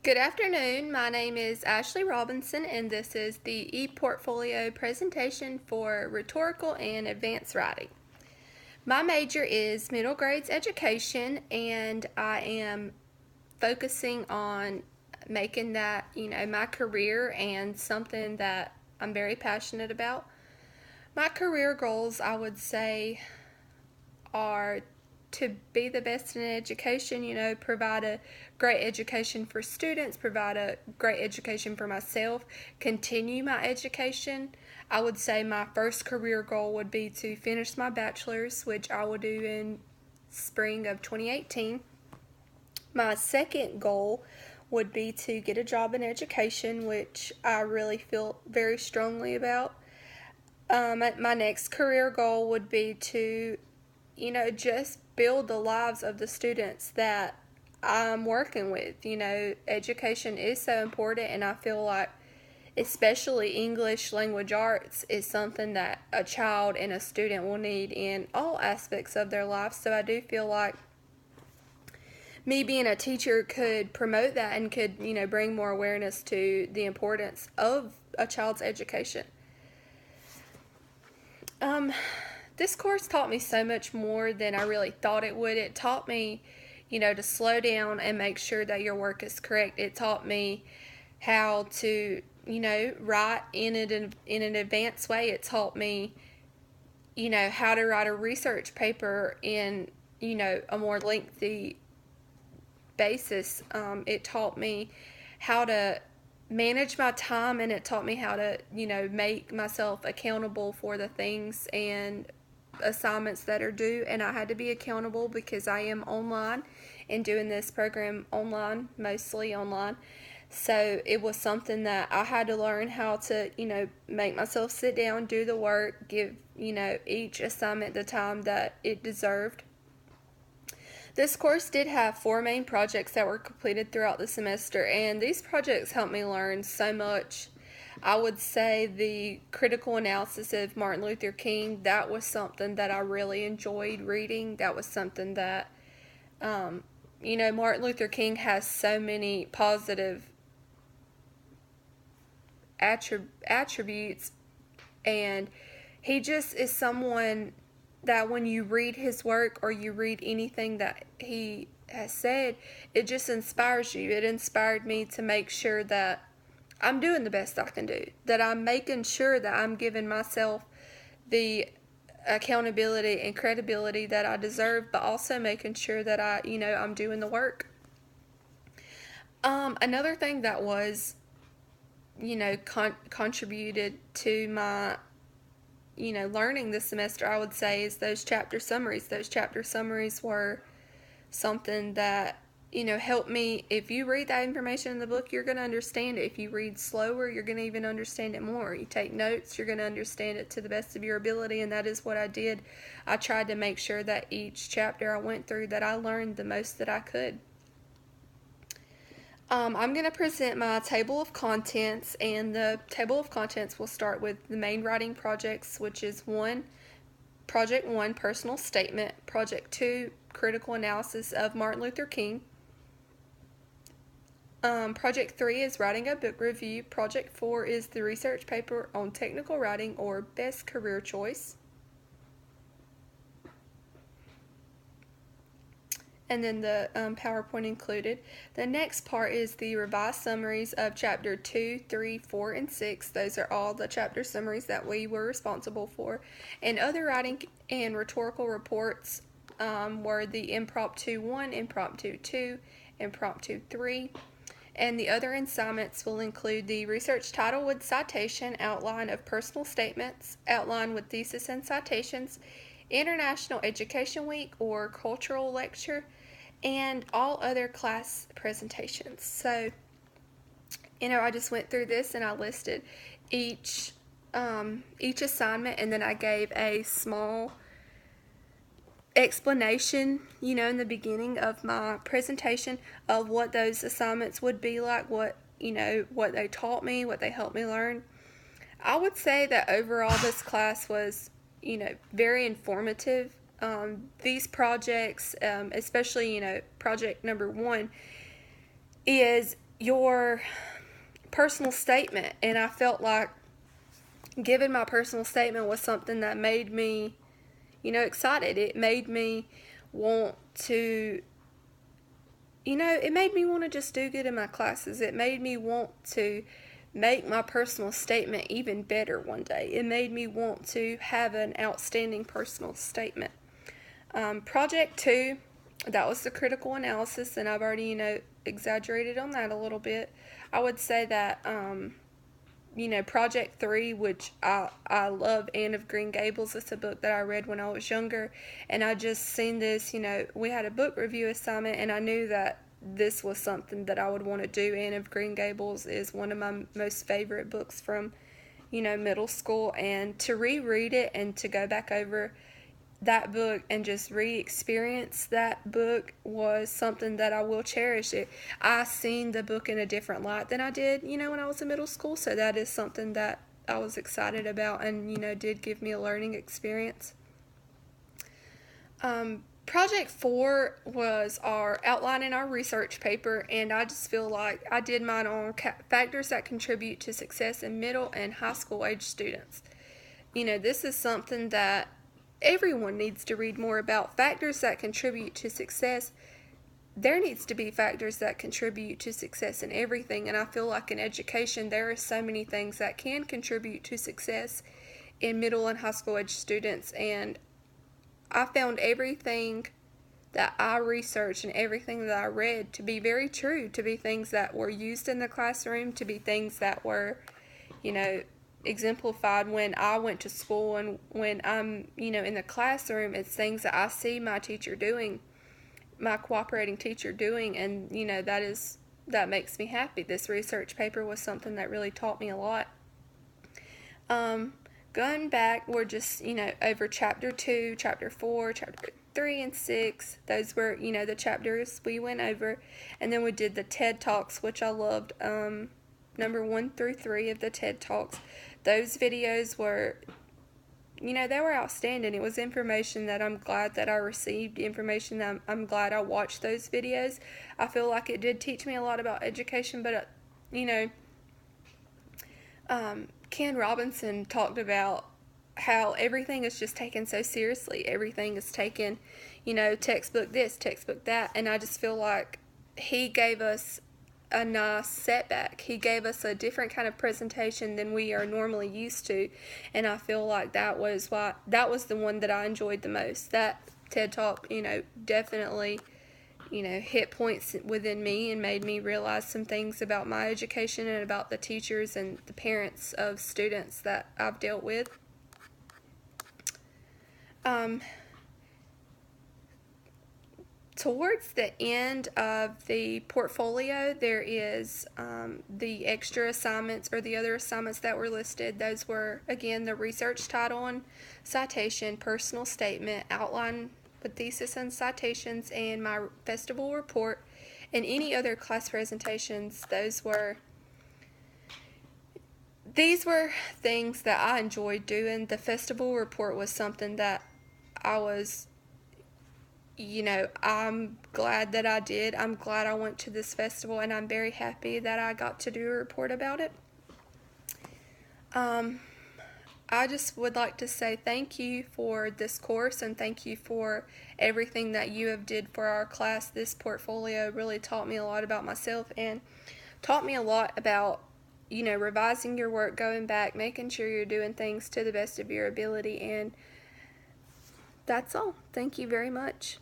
Good afternoon. My name is Ashley Robinson, and this is the ePortfolio presentation for Rhetorical and Advanced Writing. My major is middle grades education, and I am focusing on making that, my career and something that I'm very passionate about. My career goals, I would say, are to be the best in education, provide a great education for students, provide a great education for myself, continue my education. I would say my first career goal would be to finish my bachelor's, which I will do in spring of 2018. My second goal would be to get a job in education, which I really feel very strongly about. My next career goal would be to just build the lives of the students that I'm working with. Education is so important, and I feel like, especially English language arts, is something that a child and a student will need in all aspects of their life. So I do feel like me being a teacher could promote that and could, bring more awareness to the importance of a child's education. This course taught me so much more than I really thought it would. It taught me, to slow down and make sure that your work is correct. It taught me how to, write in an advanced way. It taught me, how to write a research paper in, a more lengthy basis. It taught me how to manage my time, and it taught me how to, make myself accountable for the things and assignments that are due. And I had to be accountable because I am online and doing this program online, mostly online. So it was something that I had to learn how to, make myself sit down, do the work, give, each assignment the time that it deserved. This course did have 4 main projects that were completed throughout the semester, and these projects helped me learn so much. I would say the critical analysis of Martin Luther King, that was something that I really enjoyed reading. That was something that, Martin Luther King has so many positive attributes, and he just is someone that when you read his work or you read anything that he has said, it just inspires you. It inspired me to make sure that I'm doing the best I can do, that I'm making sure that I'm giving myself the accountability and credibility that I deserve, but also making sure that I'm doing the work. Another thing that was, contributed to my, learning this semester, I would say, is those chapter summaries. Those chapter summaries were something that, helped me. If you read that information in the book, you're going to understand it. If you read slower, you're going to even understand it more. You take notes, you're going to understand it to the best of your ability, and that is what I did. I tried to make sure that each chapter I went through, that I learned the most that I could. I'm going to present my table of contents, and the table of contents will start with the main writing projects, which is Project 1, Personal Statement, Project 2, Critical Analysis of Martin Luther King. Project 3 is Writing a Book Review. Project 4 is the research paper on technical writing or best career choice. And then the PowerPoint included. The next part is the revised summaries of Chapter 2, 3, 4, and 6. Those are all the chapter summaries that we were responsible for. And other writing and rhetorical reports were the Impromptu 1, Impromptu 2, Impromptu 3. And the other assignments will include the research title with citation, outline of personal statements, outline with thesis and citations, International Education Week or cultural lecture, and all other class presentations. So, I just went through this and I listed each assignment, and then I gave a small explanation, in the beginning of my presentation of what those assignments would be like, what they taught me, what they helped me learn. I would say that overall this class was, very informative. These projects, especially, project number 1, is, your personal statement, and I felt like giving my personal statement was something that made me, excited. It made me want to, it made me want to just do good in my classes. It made me want to make my personal statement even better one day. It made me want to have an outstanding personal statement. Project 2, that was the critical analysis, and I've already, exaggerated on that a little bit. I would say that, Project 3, which I love, Anne of Green Gables. It's a book that I read when I was younger, and I just seen this, we had a book review assignment, and I knew that this was something that I would want to do. Anne of Green Gables is one of my most favorite books from, middle school, and to reread it and to go back over that book and just re-experience that book was something that I will cherish. I seen the book in a different light than I did, when I was in middle school, so that is something that I was excited about and, did give me a learning experience. Project 4 was our outline in our research paper, and I just feel like I did mine on factors that contribute to success in middle and high school age students. This is something that everyone needs to read more about. Factors that contribute to success. There needs to be factors that contribute to success in everything, and I feel like in education there are so many things that can contribute to success in middle and high school age students, and I found everything that I researched and everything that I read to be very true, to be things that were used in the classroom, to be things that were, exemplified when I went to school, and when I'm, in the classroom. It's things that I see my teacher doing, my cooperating teacher doing, and, that makes me happy. This research paper was something that really taught me a lot. Going back, we're just, over chapter 2, chapter 4, chapter 3, and 6. Those were, the chapters we went over. And then we did the TED Talks, which I loved, number 1 through 3 of the TED Talks. Those videos were, they were outstanding. It was information that I'm glad that I received, information that I'm glad I watched those videos. I feel like it did teach me a lot about education, but, Ken Robinson talked about how everything is just taken so seriously. Everything is taken, textbook this, textbook that, and I just feel like he gave us a nice setback. He gave us a different kind of presentation than we are normally used to, and I feel like that was the one that I enjoyed the most. That TED Talk, definitely, hit points within me and made me realize some things about my education and about the teachers and the parents of students that I've dealt with. Towards the end of the portfolio, there is the extra assignments or the other assignments that were listed. Those were, again, the research title and citation, personal statement, outline with thesis and citations, and my festival report, and any other class presentations. These were things that I enjoyed doing. The festival report was something that I was, I'm glad that I did. I'm glad I went to this festival, and I'm very happy that I got to do a report about it. I just would like to say thank you for this course, and thank you for everything that you have did for our class. This portfolio really taught me a lot about myself and taught me a lot about, revising your work, going back, making sure you're doing things to the best of your ability, and that's all. Thank you very much.